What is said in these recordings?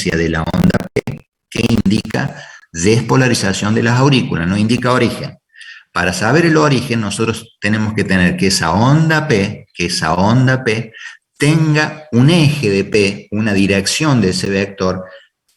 frecuencia de la onda P, que indica despolarización de las aurículas, no indica origen. Para saber el origen, nosotros tenemos que tener que esa onda P tenga un eje de P, una dirección de ese vector,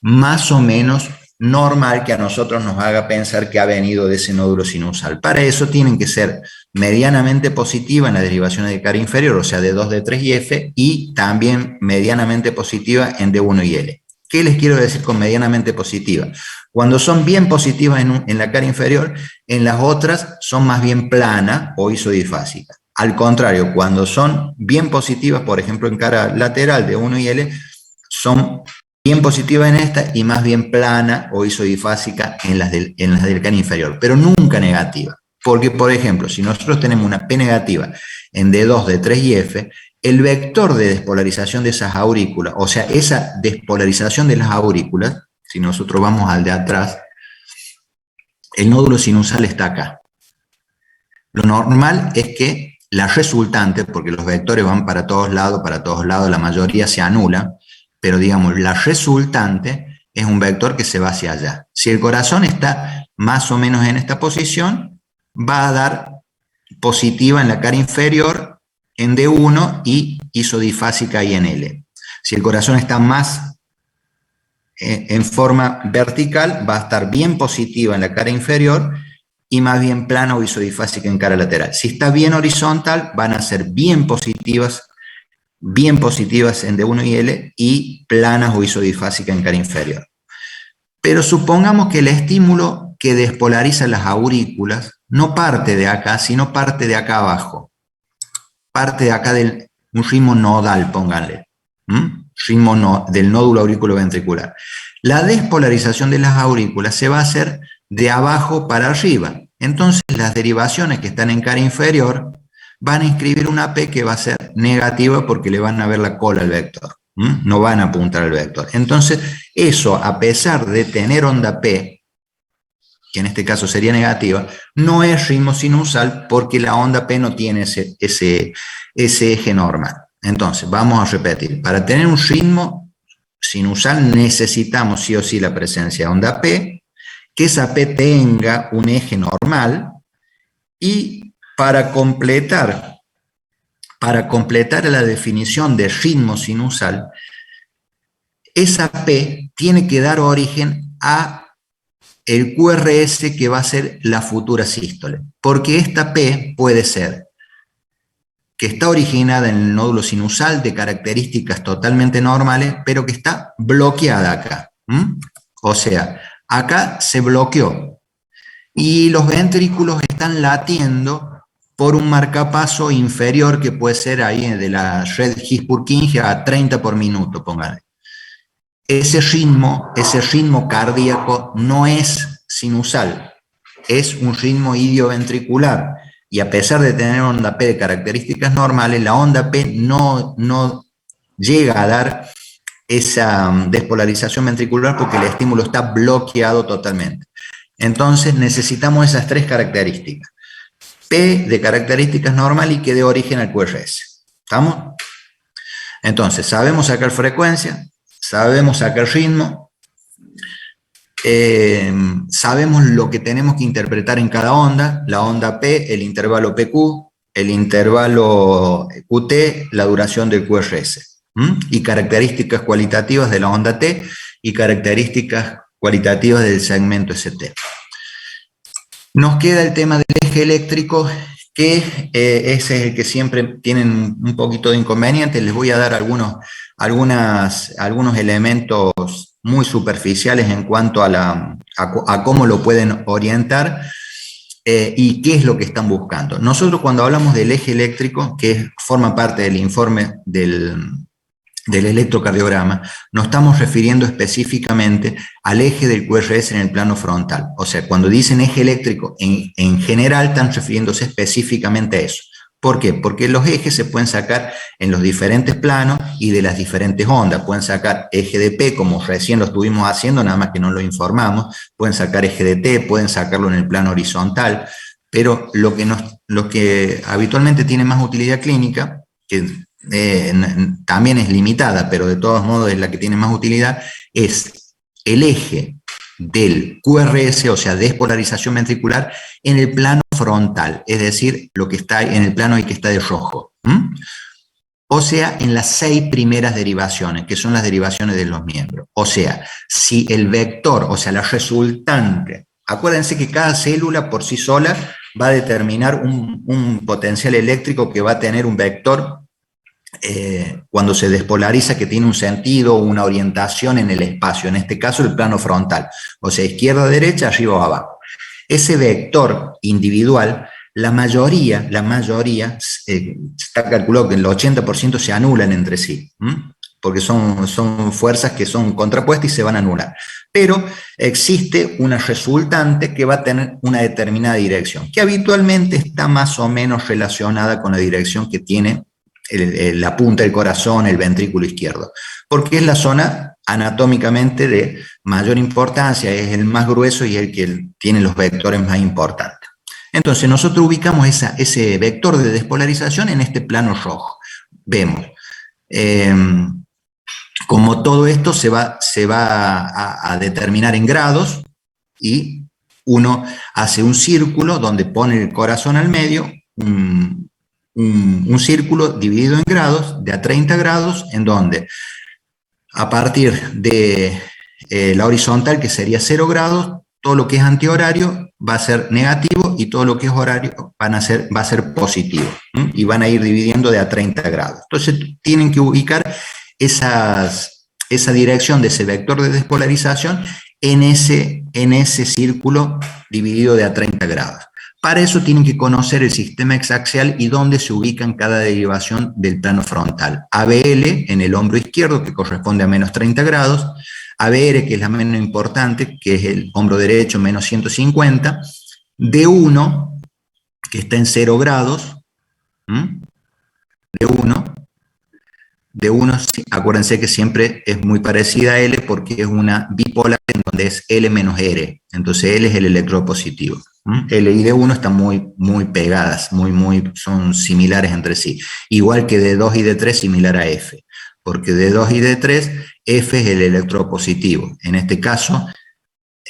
más o menos normal, que a nosotros nos haga pensar que ha venido de ese nódulo sinusal. Para eso tienen que ser medianamente positiva en las derivaciones de cara inferior, o sea, D2, D3 y F, y también medianamente positiva en D1 y L. ¿Qué les quiero decir con medianamente positiva? Cuando son bien positivas en la cara inferior, en las otras son más bien plana o isodifásicas. Al contrario, cuando son bien positivas, por ejemplo, en cara lateral de 1 y L, son bien positivas en esta y más bien plana o isodifásica en las del cara inferior, pero nunca negativa. Porque, por ejemplo, si nosotros tenemos una P negativa en D2, D3 y F, el vector de despolarización de esas aurículas, o sea, esa despolarización de las aurículas, si nosotros vamos al de atrás, el nódulo sinusal está acá. Lo normal es que la resultante, porque los vectores van para todos lados, la mayoría se anula, pero digamos, la resultante es un vector que se va hacia allá. Si el corazón está más o menos en esta posición, va a dar positiva en la cara inferior en D1 y isodifásica ahí en L. Si el corazón está más en forma vertical, va a estar bien positiva en la cara inferior y más bien plana o isodifásica en cara lateral. Si está bien horizontal, van a ser bien positivas en D1 y L y planas o isodifásicas en cara inferior. Pero supongamos que el estímulo que despolariza las aurículas no parte de acá, sino parte de acá abajo. Parte de acá de un ritmo nodal, pónganle. Ritmo del nódulo auriculoventricular. La despolarización de las aurículas se va a hacer de abajo para arriba. Entonces las derivaciones que están en cara inferior van a inscribir una P que va a ser negativa porque le van a ver la cola al vector. No van a apuntar al vector. Entonces eso, a pesar de tener onda P, que en este caso sería negativa, no es ritmo sinusal porque la onda P no tiene ese eje normal. Entonces, vamos a repetir. Para tener un ritmo sinusal necesitamos sí o sí la presencia de onda P, que esa P tenga un eje normal, y para completar la definición de ritmo sinusal, esa P tiene que dar origen a el QRS que va a ser la futura sístole, porque esta P puede ser que está originada en el nódulo sinusal de características totalmente normales, pero que está bloqueada acá. O sea, acá se bloqueó y los ventrículos están latiendo por un marcapaso inferior que puede ser ahí de la red His-Purkinje a 30 por minuto, póngale. Ese ritmo cardíaco no es sinusal, es un ritmo idioventricular. Y a pesar de tener onda P de características normales, la onda P no llega a dar esa despolarización ventricular porque el estímulo está bloqueado totalmente. Entonces necesitamos esas tres características. P de características normales y que dé origen al QRS. ¿Estamos? Entonces, sabemos sacar frecuencia, sabemos sacar ritmo, sabemos lo que tenemos que interpretar en cada onda, la onda P, el intervalo PQ, el intervalo QT, la duración del QRS, y características cualitativas de la onda T y características cualitativas del segmento ST. Nos queda el tema del eje eléctrico, que ese es el que siempre tienen un poquito de inconveniente. Les voy a dar algunos elementos muy superficiales en cuanto a cómo lo pueden orientar y qué es lo que están buscando. Nosotros cuando hablamos del eje eléctrico, que forma parte del informe del electrocardiograma, nos estamos refiriendo específicamente al eje del QRS en el plano frontal. O sea, cuando dicen eje eléctrico, en general están refiriéndose específicamente a eso. ¿Por qué? Porque los ejes se pueden sacar en los diferentes planos y de las diferentes ondas. Pueden sacar eje de P, como recién lo estuvimos haciendo, nada más que no lo informamos. Pueden sacar eje de T, pueden sacarlo en el plano horizontal. Pero lo que habitualmente tiene más utilidad clínica, que también es limitada, pero de todos modos es la que tiene más utilidad, es el eje del QRS, o sea, despolarización ventricular, en el plano frontal, es decir, lo que está en el plano ahí que está de rojo. O sea, en las 6 primeras derivaciones, que son las derivaciones de los miembros. O sea, si el vector, o sea, la resultante, acuérdense que cada célula por sí sola va a determinar un potencial eléctrico que va a tener un vector cuando se despolariza, que tiene un sentido o una orientación en el espacio, en este caso el plano frontal, o sea, izquierda, derecha, arriba o abajo. Ese vector individual, la mayoría está calculado que el 80% se anulan entre sí, porque son fuerzas que son contrapuestas y se van a anular. Pero existe una resultante que va a tener una determinada dirección, que habitualmente está más o menos relacionada con la dirección que tiene la punta del corazón, el ventrículo izquierdo, porque es la zona anatómicamente de mayor importancia, es el más grueso y el que tiene los vectores más importantes. Entonces nosotros ubicamos ese vector de despolarización en este plano rojo. Vemos como todo esto se va a determinar en grados y uno hace un círculo donde pone el corazón al medio, un círculo dividido en grados, de a 30 grados, en donde a partir de la horizontal, que sería 0 grados, todo lo que es antihorario va a ser negativo y todo lo que es horario va a ser positivo, y van a ir dividiendo de a 30 grados. Entonces tienen que ubicar esa dirección de ese vector de despolarización en ese círculo dividido de a 30 grados. Para eso tienen que conocer el sistema exaxial y dónde se ubica en cada derivación del plano frontal. ABL en el hombro izquierdo, que corresponde a menos 30 grados, ABR, que es la menos importante, que es el hombro derecho, menos 150, D1, que está en 0 grados, D1, acuérdense que siempre es muy parecida a L porque es una bipolar en donde es L menos R, entonces L es el electrodo positivo. L y D1 están muy pegadas, son similares entre sí. Igual que D2 y D3 similar a F, porque D2 y D3, F es el electrodo positivo. En este caso,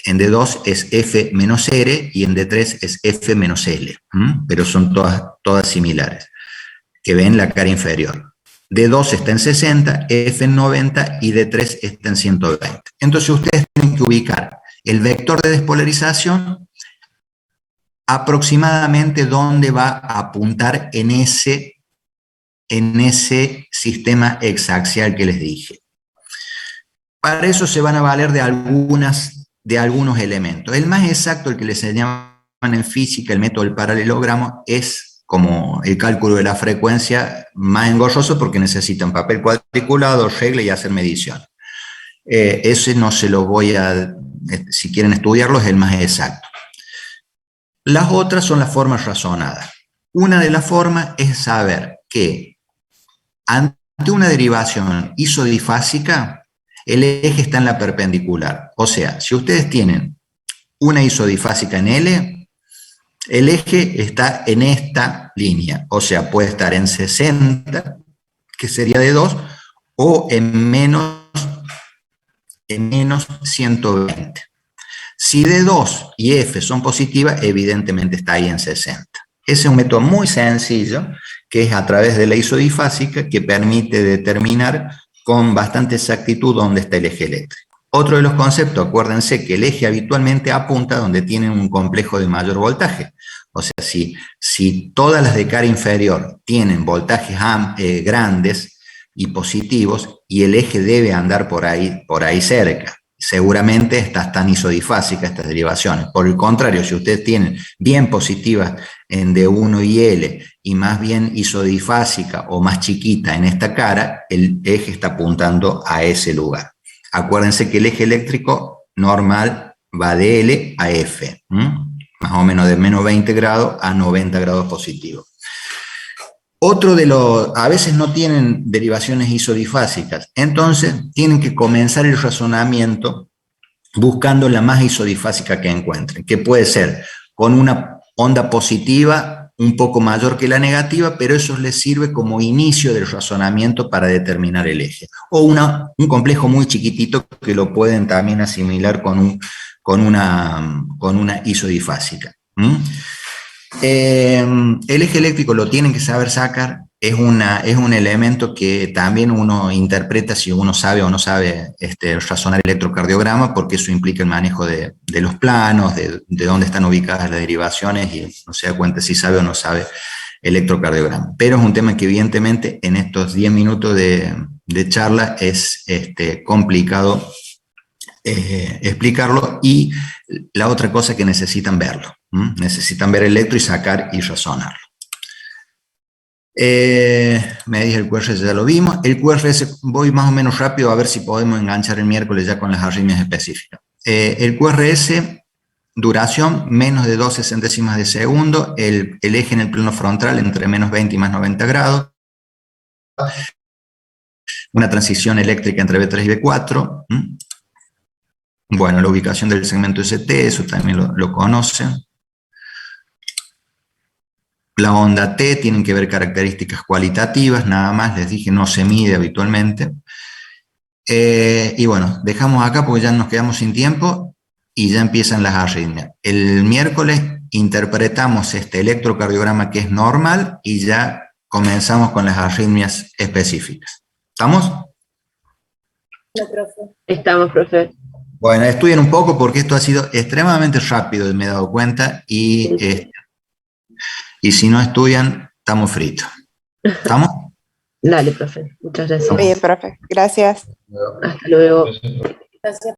en D2 es F menos R y en D3 es F menos L, pero son todas similares, que ven la cara inferior. D2 está en 60, F en 90 y D3 está en 120. Entonces ustedes tienen que ubicar el vector de despolarización aproximadamente dónde va a apuntar en ese sistema exaxial que les dije. Para eso se van a valer de algunos elementos. El más exacto, el que les llaman en física el método del paralelogramo, es como el cálculo de la frecuencia más engorroso porque necesitan papel cuadriculado, regla y hacer medición. Ese no se lo voy a, si quieren estudiarlo, es el más exacto. Las otras son las formas razonadas. Una de las formas es saber que ante una derivación isodifásica, el eje está en la perpendicular. O sea, si ustedes tienen una isodifásica en L, el eje está en esta línea. O sea, puede estar en 60, que sería de 2, o en menos 120. Si D2 y F son positivas, evidentemente está ahí en 60. Ese es un método muy sencillo, que es a través de la isodifásica, que permite determinar con bastante exactitud dónde está el eje eléctrico. Otro de los conceptos, acuérdense que el eje habitualmente apunta donde tienen un complejo de mayor voltaje. O sea, si todas las de cara inferior tienen voltajes grandes y positivos, y el eje debe andar por ahí cerca, seguramente están isodifásicas estas derivaciones. Por el contrario, si ustedes tienen bien positivas en D1 y L y más bien isodifásica o más chiquita en esta cara, el eje está apuntando a ese lugar. Acuérdense que el eje eléctrico normal va de L a F, más o menos de menos 20 grados a 90 grados positivos. A veces no tienen derivaciones isodifásicas, entonces tienen que comenzar el razonamiento buscando la más isodifásica que encuentren, que puede ser con una onda positiva un poco mayor que la negativa, pero eso les sirve como inicio del razonamiento para determinar el eje. O un complejo muy chiquitito que lo pueden también asimilar con una isodifásica. El eje eléctrico lo tienen que saber sacar, es un elemento que también uno interpreta si uno sabe o no sabe razonar electrocardiograma, porque eso implica el manejo de los planos, de dónde están ubicadas las derivaciones, y no se da cuenta si sabe o no sabe electrocardiograma. Pero es un tema que evidentemente en estos 10 minutos de charla es complicado explicarlo, y la otra cosa que necesitan verlo. Necesitan ver el electro y sacar y razonarlo. Me dice el QRS, ya lo vimos. El QRS, voy más o menos rápido a ver si podemos enganchar el miércoles ya con las arritmias específicas. El QRS, duración, menos de 12 centésimas de segundo, el eje en el plano frontal entre menos 20 y más 90 grados, una transición eléctrica entre B3 y B4. Bueno, la ubicación del segmento ST, eso también lo conocen. La onda T tienen que ver características cualitativas, nada más, les dije, no se mide habitualmente. Y bueno, dejamos acá porque ya nos quedamos sin tiempo y ya empiezan las arritmias. El miércoles interpretamos este electrocardiograma que es normal y ya comenzamos con las arritmias específicas. ¿Estamos? Estamos, profe. Bueno, estudien un poco porque esto ha sido extremadamente rápido, me he dado cuenta, y si no estudian, estamos fritos. ¿Estamos? Dale, profe. Muchas gracias. Bien, profe. Gracias. Hasta luego. Gracias.